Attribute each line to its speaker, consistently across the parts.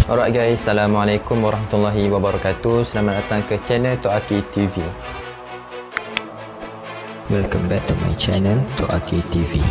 Speaker 1: Alright guys, Assalamualaikum warahmatullahi wabarakatuh. Selamat datang ke channel Tok Aki TV.
Speaker 2: Welcome back to my channel Tok Aki TV.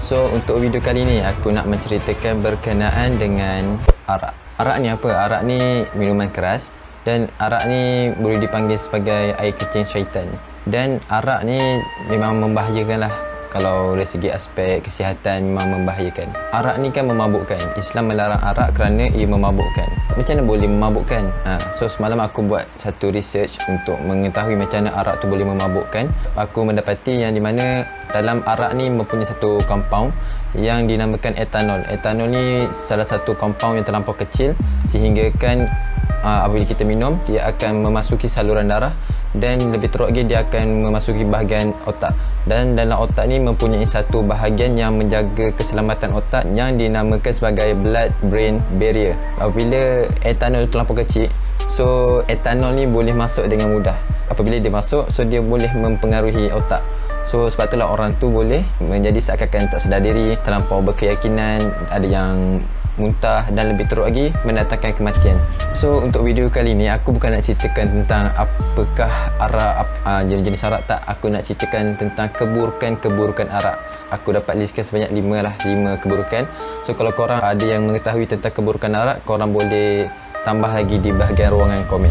Speaker 1: So untuk video kali ni aku nak menceritakan berkenaan dengan arak. Arak ni apa? Arak ni minuman keras dan arak ni boleh dipanggil sebagai air kecing syaitan. Dan arak ni memang membahayakan lah. Kalau dari segi aspek kesihatan memang membahayakan. Arak ni kan memabukkan. Islam melarang arak kerana ia memabukkan. Macam mana boleh memabukkan? So semalam aku buat satu research untuk mengetahui macam mana arak tu boleh memabukkan. Aku mendapati yang di mana dalam arak ni mempunyai satu compound yang dinamakan etanol. Etanol ni salah satu compound yang terlampau kecil sehingga kan apabila kita minum dia akan memasuki saluran darah dan lebih teruk lagi dia akan memasuki bahagian otak. Dan dalam otak ni mempunyai satu bahagian yang menjaga keselamatan otak yang dinamakan sebagai blood brain barrier. Apabila etanol terlampau kecil, so etanol ni boleh masuk dengan mudah. Apabila dia masuk, so dia boleh mempengaruhi otak. So sebab itulah orang tu boleh menjadi seakan-akan tak sedar diri, terlampau berkeyakinan, ada yang muntah dan lebih teruk lagi mendatangkan kematian. So untuk video kali ni aku bukan nak ceritakan tentang apakah arak, jenis-jenis arak tak. Aku nak ceritakan tentang keburukan-keburukan arak. Aku dapat listkan sebanyak 5 keburukan. So kalau korang ada yang mengetahui tentang keburukan arak, korang boleh tambah lagi di bahagian ruangan komen.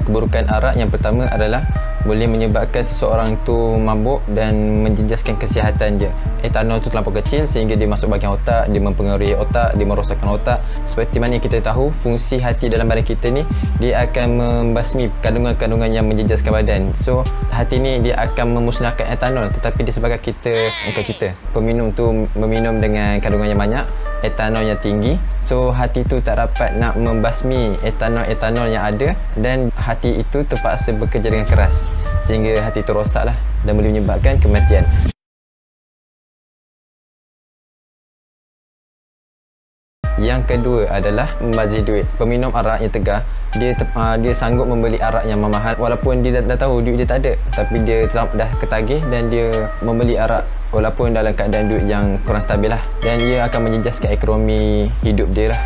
Speaker 1: Keburukan arak yang pertama adalah boleh menyebabkan seseorang tu mabuk dan menjejaskan kesihatan dia. Etanol tu terlampau kecil sehingga dia masuk bahagian otak, dia mempengaruhi otak, dia merosakkan otak. Seperti mana kita tahu, fungsi hati dalam badan kita ni dia akan membasmi kandungan-kandungan yang menjejaskan badan. So hati ni dia akan memusnahkan etanol, tetapi disebabkan kita peminum tu meminum dengan kandungan yang banyak, etanol yang tinggi, so hati tu tak dapat nak membasmi etanol yang ada dan hati itu terpaksa bekerja dengan keras sehingga hati itu rosak lah dan boleh menyebabkan kematian. Yang kedua adalah membazir duit. Peminum arak yang tegar, dia sanggup membeli arak yang mahal walaupun dia dah tahu duit dia tak ada, tapi dia dah ketagih dan dia membeli arak walaupun dalam keadaan duit yang kurang stabil lah, dan ia akan menjejaskan ekonomi hidup dia lah.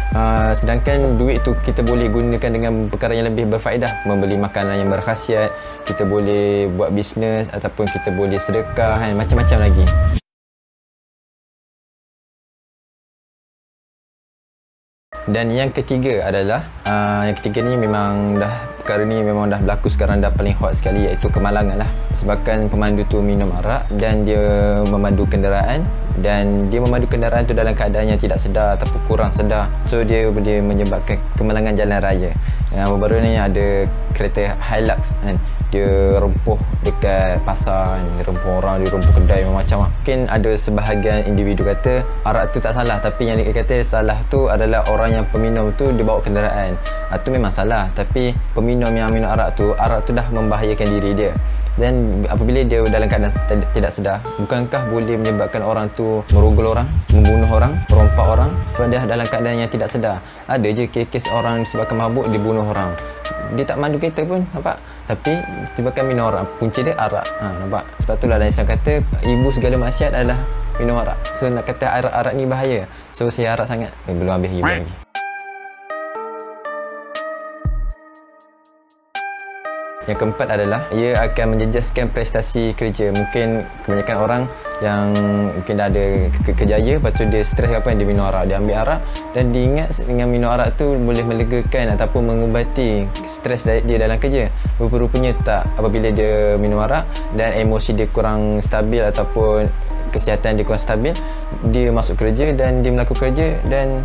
Speaker 1: Sedangkan duit tu kita boleh gunakan dengan perkara yang lebih berfaedah, membeli makanan yang berkhasiat, kita boleh buat bisnes ataupun kita boleh sedekah, macam-macam lagi. Dan yang ketiga adalah yang ketiga ni memang perkara ni memang dah berlaku sekarang, dah paling hot sekali, iaitu kemalangan lah. Sebabkan pemandu tu minum arak dan dia memandu kenderaan, dan dia memandu kenderaan tu dalam keadaan yang tidak sedar ataupun kurang sedar, so dia boleh menyebabkan kemalangan jalan raya. Baru-baru ni ada kereta Hilux kan, dia rempuh dekat pasar kan, dia rempuh orang, dia rempuh kedai macam-macam. Mungkin ada sebahagian individu kata arak tu tak salah, tapi yang dia kata salah tu adalah orang yang peminum tu dia bawa kenderaan. Itu memang salah, tapi peminum yang minum arak tu dah membahayakan diri dia. Dan apabila dia dalam keadaan tidak sedar, bukankah boleh menyebabkan orang tu merogol orang, membunuh orang, merompak orang sebab dia dalam keadaan yang tidak sedar. Ada je kes orang disebabkan mabuk dibunuh orang. Dia tak mandu kereta pun, nampak? Tapi disebabkan minum arak, punca dia arak. Nampak? Sebab itulah dalam Islam kata ibu segala maksiat adalah minum arak. So nak kata arak ni bahaya, so saya harap sangat. Belum habis lagi. Yang keempat adalah ia akan menjejaskan prestasi kerja. Mungkin kebanyakan orang yang mungkin dah ada kejaya, lepas tu dia stres apa, dia minum arak, dia ambil arak dan dia ingat dengan minum arak tu boleh melegakan ataupun mengubati stres dia dalam kerja. Rupa-rupanya tak. Apabila dia minum arak dan emosi dia kurang stabil ataupun kesihatan dia kurang stabil, dia masuk kerja dan dia melakukan kerja dan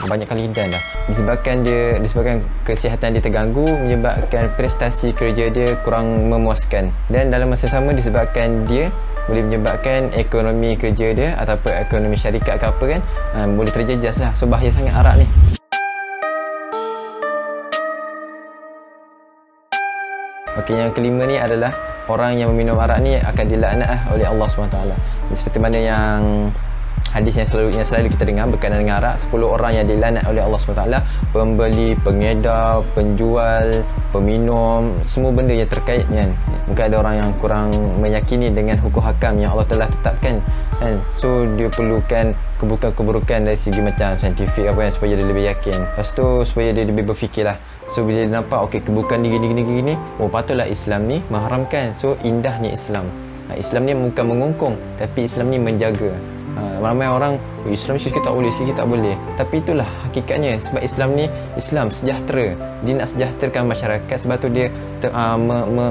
Speaker 1: banyak kali dan dah disebabkan kesihatan dia terganggu, menyebabkan prestasi kerja dia kurang memuaskan, dan dalam masa sama disebabkan dia boleh menyebabkan ekonomi kerja dia ataupun ekonomi syarikat ke apa kan, boleh terjejas lah. So bahaya sangat arak ni. Okey, yang kelima ni adalah orang yang meminum arak ni akan dilaknat oleh Allah SWT. Seperti mana yang hadis yang selalu kita dengar berkaitan dengan arak, 10 orang yang dilaknat oleh Allah SWT, pembeli, pengedar, penjual, peminum, semua benda yang terkait kan. Mungkin ada orang yang kurang meyakini dengan hukum hakam yang Allah telah tetapkan kan. So dia perlukan keburukan-keburukan dari segi macam saintifik apa yang supaya dia lebih yakin. Lepas tu supaya dia lebih berfikirlah. So bila dia nampak okey keburukan ni gini, oh patutlah Islam ni mengharamkan. So indahnya Islam. Islam ni bukan mengungkung, tapi Islam ni menjaga. Ramai orang Islam sikit tak boleh, sikit tak boleh. Tapi itulah hakikatnya, sebab Islam ni Islam sejahtera. Dia nak sejahterakan masyarakat, sebab tu dia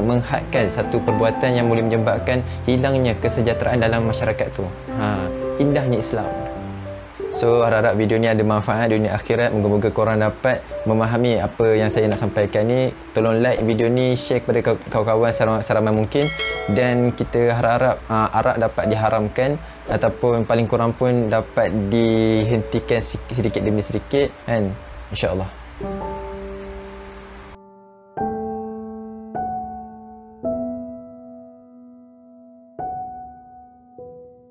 Speaker 1: menghadkan satu perbuatan yang boleh menyebabkan hilangnya kesejahteraan dalam masyarakat tu. Indahnya Islam. So harap-harap video ni ada manfaat dunia akhirat. Moga-moga korang dapat memahami apa yang saya nak sampaikan ni. Tolong like video ni, share kepada kawan-kawan seramai mungkin. Dan kita harap-harap arak dapat diharamkan ataupun paling kurang pun dapat dihentikan sedikit demi sedikit kan, insya-Allah.